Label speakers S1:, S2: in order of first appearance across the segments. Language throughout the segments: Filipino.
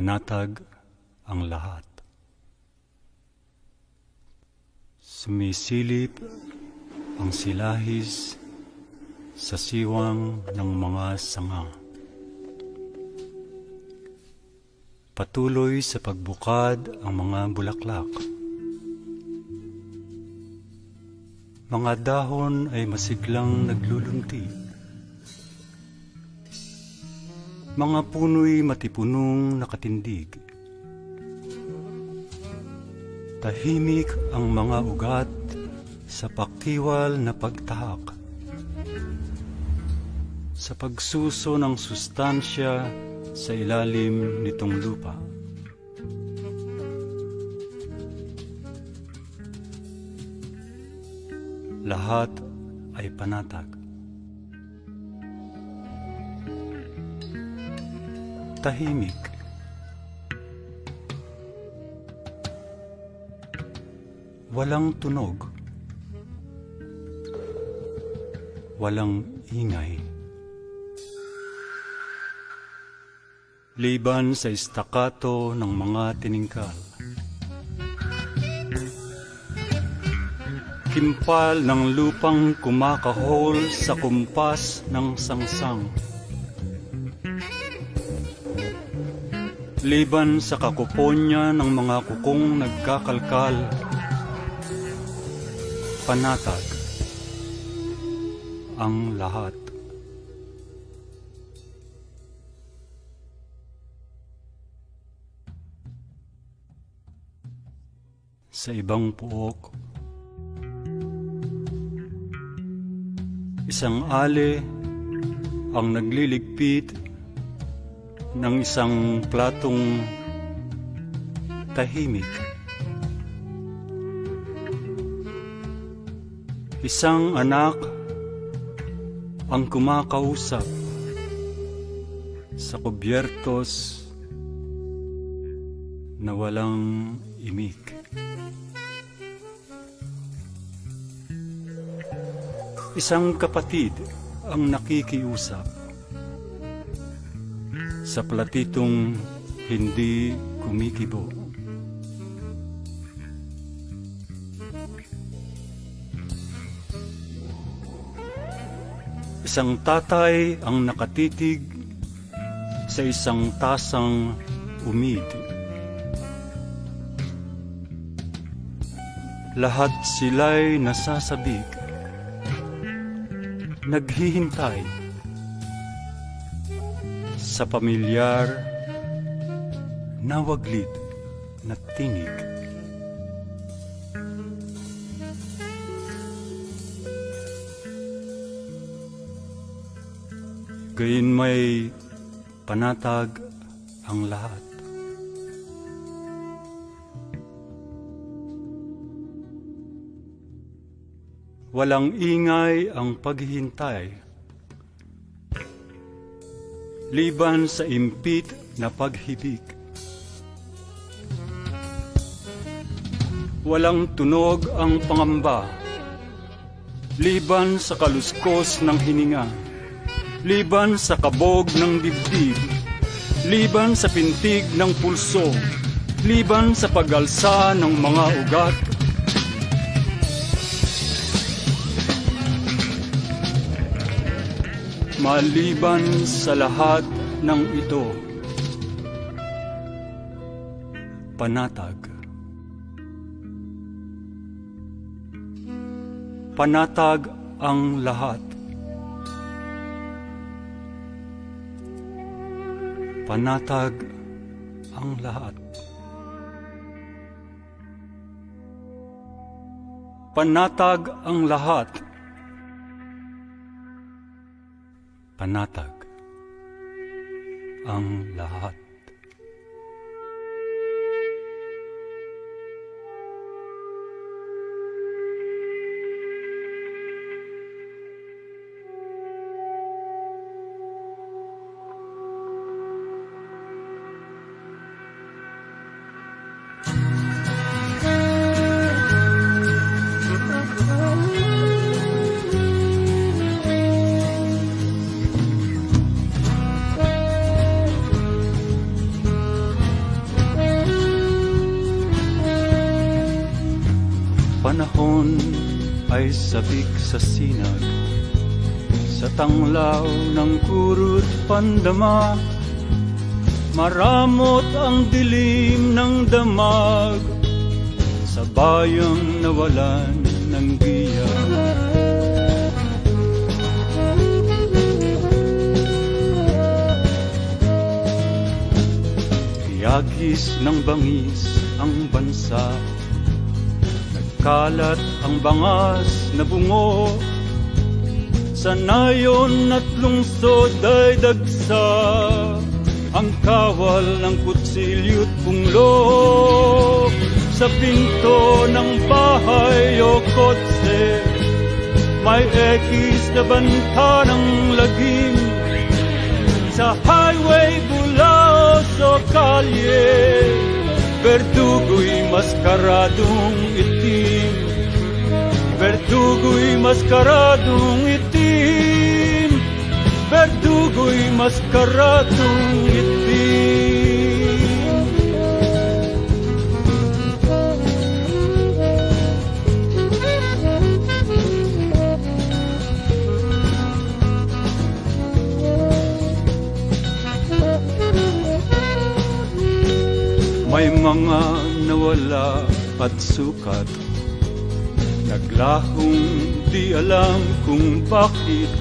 S1: Panatag ang lahat. Sumisilip ang silahis sa siwang ng mga sanga. Patuloy sa pagbukad ang mga bulaklak. Mga dahon ay masiglang naglulunti. Mga puno'y matipunong nakatindig. Tahimik ang mga ugat sa pakiwal na pagtahak. Sa pagsuso ng sustansya sa ilalim nitong lupa. Lahat ay panatag. Tahimik. Walang tunog. Walang ingay. Liban sa staccato ng mga tiningkal. Kimpal ng lupang kumakahol sa kumpas ng sangsang. Liban sa kakuponya ng mga kukong nagkakalkal. Panatag ang lahat. Sa ibang puok, isang ale ang nagliligpit ng isang platong tahimik. Isang anak ang kumakausap sa kubyertos na walang imik. Isang kapatid ang nakikiusap sa platitong hindi kumikibo. Isang tatay ang nakatitig sa isang tasang umid. Lahat sila'y nasasabik, naghihintay sa pamilyar na waglid na tinig. Gayon may panatag ang lahat. Walang ingay ang paghihintay. Liban sa impit na paghibik. Walang tunog ang pangamba. Liban sa kaluskos ng hininga. Liban sa kabog ng dibdib. Liban sa pintig ng pulso. Liban sa pag-alsa ng mga ugat. Maliban sa lahat ng ito, panatag. Panatag ang lahat. Panatag ang lahat. Panatag ang lahat. Panatag ang lahat. panahon ay sabik sa sinag, sa tanglaw ng kurut pandama. Maramot ang dilim ng damag, sa bayang nawalan ng giya. Yagis ng bangis ang bansa, nagkalat ang bangas na bungo, sa nayon at lungsod ay dagsa, ang kawal ng kutsilyo't punglo. Sa pinto ng bahay o kotse, may ekis na banta ng lagim. Sa highway, bulaos o kalye, berdugo'y maskaradong itim. Berdugo'y maskaradong itim. Berdugo'y maskaradong itim. May mga nawala at sukat, naglahong di alam kung bakit,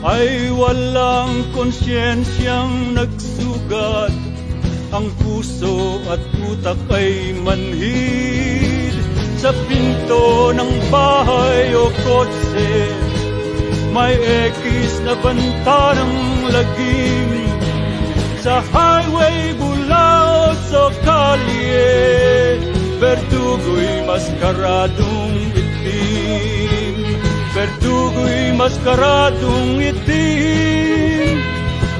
S1: ay walang konsyensyang nagsugat. Ang puso at utak ay manhid. Sa pinto ng bahay o kotse, may ekis na banta ng lagim. Sa highway, bulaos o kalye, berdugo'y maskaradong itim. Berdugo'y maskaradong itim.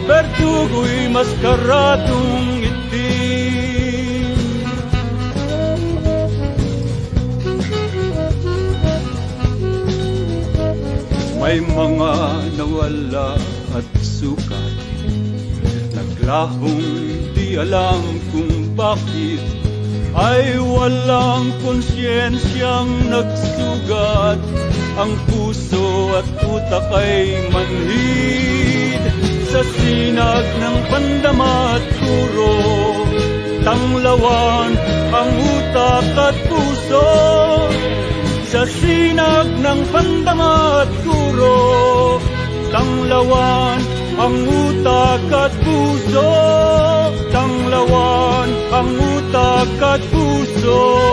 S1: Berdugo'y maskaradong itim. May mga nawala at sukat, naglahong di alam kung bakit, ay walang konsyensyang nagsugat. Ang puso at utak ay manhid. Sa sinag ng pandama at kuro, tanglawan ang utak at puso. Sa sinag ng pandama at kuro, tanglawan ang utak at puso. Tanglawan ang utak at puso.